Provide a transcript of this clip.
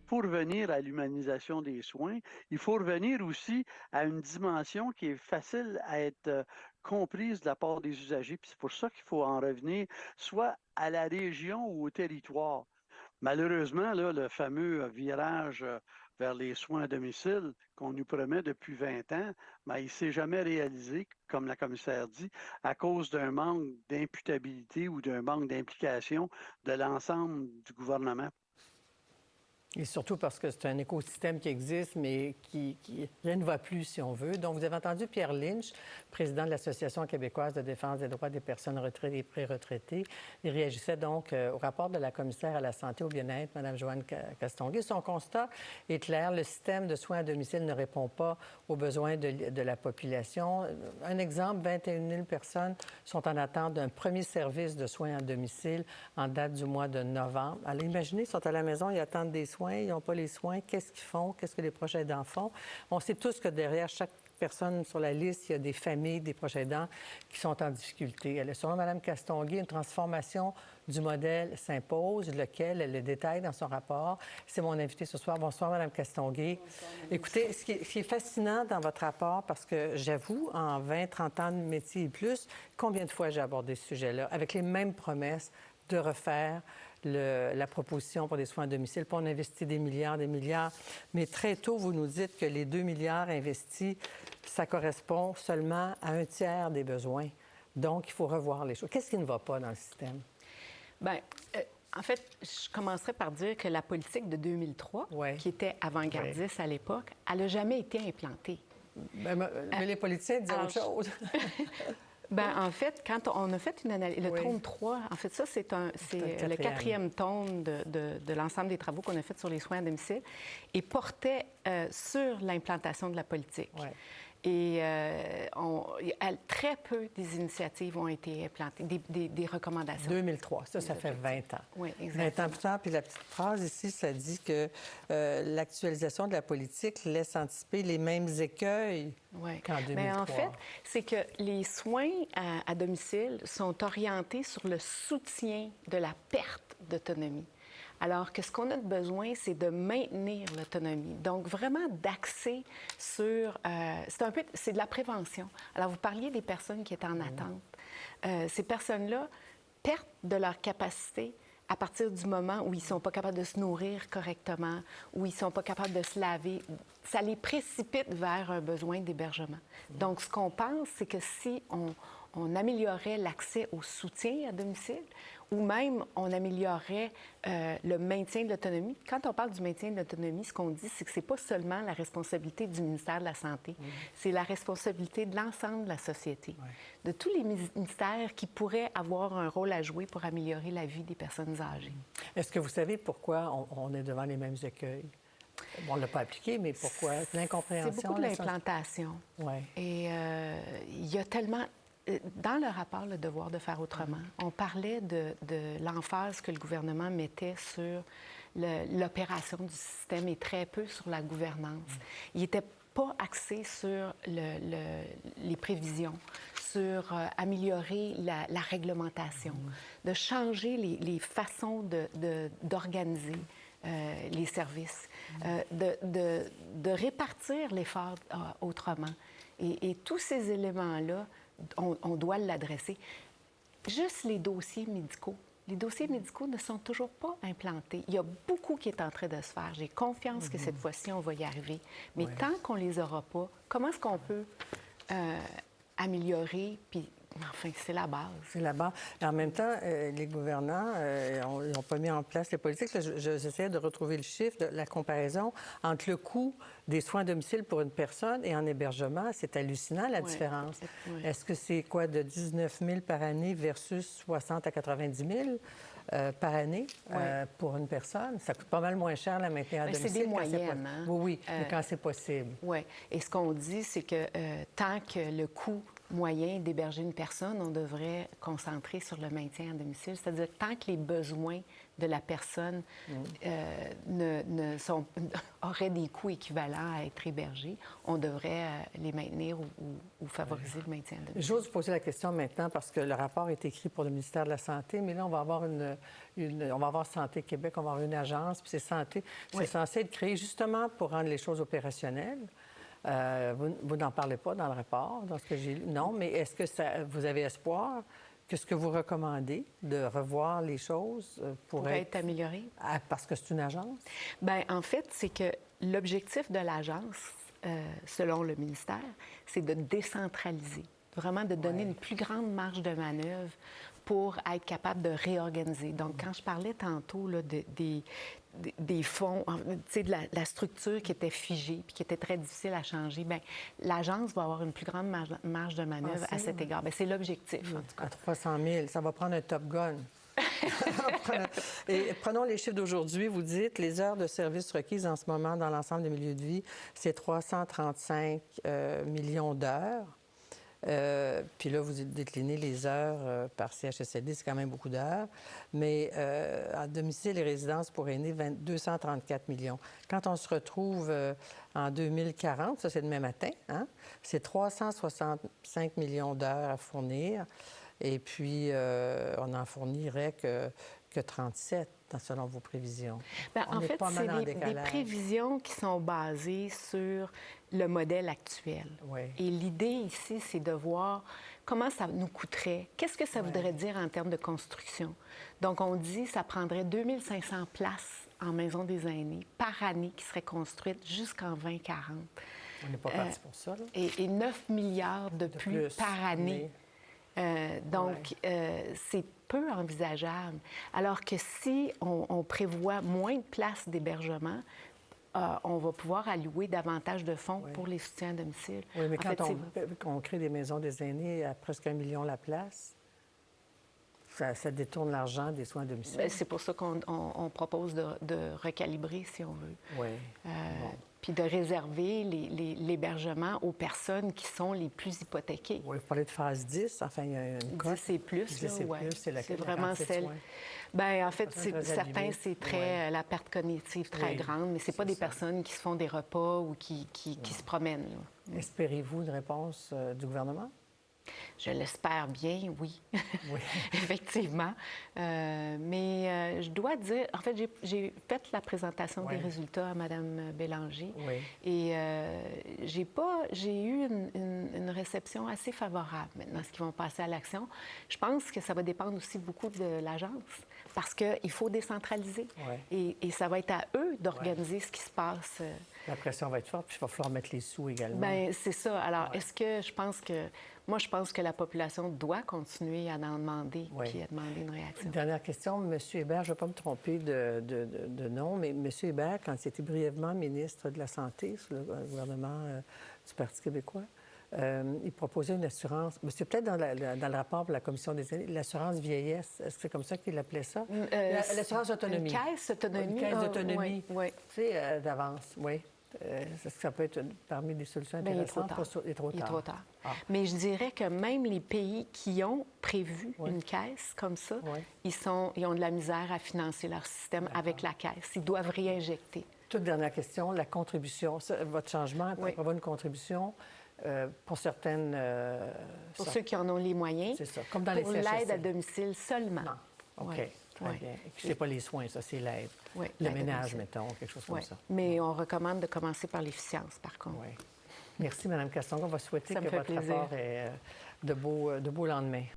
faut revenir à l'humanisation des soins. Il faut revenir aussi à une dimension qui est facile à être comprise de la part des usagers. Puis c'est pour ça qu'il faut en revenir soit à la région ou au territoire. Malheureusement, là, le fameux virage vers les soins à domicile qu'on nous promet depuis 20 ans, ben, il ne s'est jamais réalisé, comme la commissaire dit, à cause d'un manque d'imputabilité ou d'un manque d'implication de l'ensemble du gouvernement. Et surtout parce que c'est un écosystème qui existe, mais qui rien ne va plus, si on veut. Donc, vous avez entendu Pierre Lynch, président de l'Association québécoise de défense des droits des personnes retraitées et pré-retraitées. Il réagissait donc au rapport de la commissaire à la santé et au bien-être, Mme Joanne Castonguay. Son constat est clair. Le système de soins à domicile ne répond pas aux besoins de la population. Un exemple, 21 000 personnes sont en attente d'un premier service de soins à domicile en date du mois de novembre. Alors, imaginez, ils sont à la maison, ils attendent des soins, ils n'ont pas les soins. Qu'est-ce qu'ils font? Qu'est-ce que les proches aidants font? On sait tous que derrière chaque personne sur la liste, il y a des familles, des proches aidants qui sont en difficulté. Selon Mme Castonguay, une transformation du modèle s'impose, lequel elle le détaille dans son rapport. C'est mon invité ce soir. Bonsoir, Mme Castonguay. Bonsoir, écoutez, ce qui est fascinant dans votre rapport, parce que j'avoue, en 20, 30 ans de métier et plus, combien de fois j'ai abordé ce sujet-là, avec les mêmes promesses de refaire la proposition pour des soins à domicile. Puis on investit des milliards. Mais très tôt, vous nous dites que les 2 milliards investis, ça correspond seulement à un tiers des besoins. Donc, il faut revoir les choses. Qu'est-ce qui ne va pas dans le système? Bien, en fait, je commencerai par dire que la politique de 2003, qui était avant-gardiste à l'époque, elle n'a jamais été implantée. Mais les politiciens disent autre chose. Bien, en fait, quand on a fait une analyse, le tome 3, en fait, ça, c'est le quatrième tome de l'ensemble des travaux qu'on a fait sur les soins à domicile et portait sur l'implantation de la politique. Ouais. Et très peu des initiatives ont été implantées, des recommandations. 2003, ça fait 20 ans. Oui, exactement. 20 ans plus tard, puis la petite phrase ici, ça dit que l'actualisation de la politique laisse anticiper les mêmes écueils qu'en 2003. Mais en fait, c'est que les soins à domicile sont orientés sur le soutien de la perte d'autonomie. Alors que ce qu'on a de besoin, c'est de maintenir l'autonomie. Donc, vraiment d'axer sur... c'est de la prévention. Alors, vous parliez des personnes qui étaient en attente. Ces personnes-là perdent de leur capacité à partir du moment où ils ne sont pas capables de se nourrir correctement, où ils ne sont pas capables de se laver. Ça les précipite vers un besoin d'hébergement. Donc, ce qu'on pense, c'est que si on améliorait l'accès au soutien à domicile, ou même on améliorerait le maintien de l'autonomie. Quand on parle du maintien de l'autonomie, ce qu'on dit, c'est que ce n'est pas seulement la responsabilité du ministère de la Santé, c'est la responsabilité de l'ensemble de la société, de tous les ministères qui pourraient avoir un rôle à jouer pour améliorer la vie des personnes âgées. Est-ce que vous savez pourquoi on est devant les mêmes écueils? Bon, on ne l'a pas appliqué, mais pourquoi? L'incompréhension? C'est beaucoup de l'implantation. Et il y a tellement... Dans le rapport Le devoir de faire autrement, on parlait de l'emphase que le gouvernement mettait sur l'opération du système et très peu sur la gouvernance. Il n'était pas axé sur les prévisions, sur améliorer la réglementation, de changer les façons d'organiser les services, de répartir l'effort autrement. Et tous ces éléments-là, on doit l'adresser. Juste les dossiers médicaux. Les dossiers médicaux ne sont toujours pas implantés. Il y a beaucoup qui est en train de se faire. J'ai confiance que cette fois-ci, on va y arriver. Mais tant qu'on ne les aura pas, comment est-ce qu'on peut améliorer? Puis, enfin, c'est la base. C'est la base. Et en même temps, les gouvernants n'ont pas mis en place les politiques. J'essayais de retrouver le chiffre, la comparaison entre le coût des soins à domicile pour une personne et en hébergement. C'est hallucinant, la différence. Est-ce que c'est quoi, de 19 000 par année versus 60 à 90 000 par année pour une personne? Ça coûte pas mal moins cher la maintenir à domicile. C'est des moyennes. Hein? Oui, mais quand c'est possible. Oui. Et ce qu'on dit, c'est que tant que le coût moyen d'héberger une personne, on devrait concentrer sur le maintien à domicile. C'est-à-dire tant que les besoins de la personne auraient des coûts équivalents à être hébergés, on devrait les maintenir ou favoriser le maintien à domicile. J'ose vous poser la question maintenant parce que le rapport est écrit pour le ministère de la Santé, mais là, on va avoir Santé Québec, on va avoir une agence, puis c'est censé être créé justement pour rendre les choses opérationnelles. Vous n'en parlez pas dans le rapport, dans ce que j'ai lu. Non, mais est-ce que vous avez espoir que ce que vous recommandez de revoir les choses pourrait être amélioré? Parce que c'est une agence? Bien, en fait, c'est que l'objectif de l'agence, selon le ministère, c'est de décentraliser, vraiment de donner une plus grande marge de manœuvre pour être capable de réorganiser. Donc, quand je parlais tantôt là, des fonds, tu sais, de la structure qui était figée puis qui était très difficile à changer, bien, l'agence va avoir une plus grande marge de manœuvre à cet égard. Bien, c'est l'objectif, en tout cas. À 300 000, ça va prendre un Top Gun. Et prenons les chiffres d'aujourd'hui. Vous dites les heures de service requises en ce moment dans l'ensemble des milieux de vie, c'est 335 millions d'heures. Puis là, vous déclinez les heures par CHSLD, c'est quand même beaucoup d'heures. Mais à domicile et résidence pour aînés, 234 millions. Quand on se retrouve en 2040, ça c'est demain matin, hein? C'est 365 millions d'heures à fournir. Et puis, on n'en fournirait que 37, selon vos prévisions. Bien, en fait, c'est des prévisions qui sont basées sur le modèle actuel. Oui. Et l'idée ici, c'est de voir comment ça nous coûterait. Qu'est-ce que ça voudrait dire en termes de construction? Donc, on dit que ça prendrait 2500 places en maison des aînés par année qui seraient construites jusqu'en 2040. On n'est pas parti pour ça, là. Et 9 milliards de plus par année. Donc, c'est peu envisageable. Alors que si on prévoit moins de places d'hébergement, on va pouvoir allouer davantage de fonds pour les soutiens à domicile. Oui, mais quand on crée des maisons des aînés à presque 1 million la place, ça détourne l'argent des soins à domicile. Bien, c'est pour ça qu'on propose de recalibrer, si on veut. Oui. Puis de réserver l'hébergement aux personnes qui sont les plus hypothéquées. Oui, vous parlez de phase 10, enfin, il y a une cote. 10 et plus, 10 et plus, c'est vraiment celle... Bien, en fait, certains, c'est très la perte cognitive très grande, mais c'est pas des personnes qui se font des repas ou qui se promènent. Espérez-vous une réponse du gouvernement? Je l'espère bien, oui. Oui. Effectivement. Mais je dois dire, en fait, j'ai fait la présentation des résultats à Mme Bélanger. Oui. Et j'ai eu une réception assez favorable maintenant, ce qu'ils vont passer à l'action. Je pense que ça va dépendre aussi beaucoup de l'agence parce qu'il faut décentraliser. Oui. Et ça va être à eux d'organiser ce qui se passe. La pression va être forte, puis il va falloir mettre les sous également. Bien, c'est ça. Alors, est-ce que je pense que la population doit continuer à en demander puis à demander une réaction. Une dernière question. M. Hébert, je ne vais pas me tromper de nom, mais M. Hébert, quand il était brièvement ministre de la Santé sous le gouvernement du Parti québécois, il proposait une assurance. Mais c'est peut-être dans le rapport pour la Commission des aînés, l'assurance vieillesse. Est-ce que c'est comme ça qu'il appelait ça? L'assurance autonomie. Une caisse autonomie. Une caisse d'autonomie. Oui. Tu sais, d'avance, oui. Ça peut être parmi les solutions intéressantes. Il est trop tard. Mais je dirais que même les pays qui ont prévu une caisse comme ça, ils ont de la misère à financer leur système avec la caisse. Ils doivent réinjecter. Toute dernière question, la contribution. Votre changement prévoit une contribution pour certaines... pour ceux qui en ont les moyens. C'est ça, comme dans pour les CHSLD. l'aide à domicile seulement. Non. OK. Très bien. Et puis, c'est pas les soins, ça, c'est l'aide. Le ménage, mettons, quelque chose comme ça. Mais on recommande de commencer par l'efficience, par contre. Oui. Merci, Mme Castonguay. On va souhaiter que votre plaisir. rapport ait de beaux lendemains.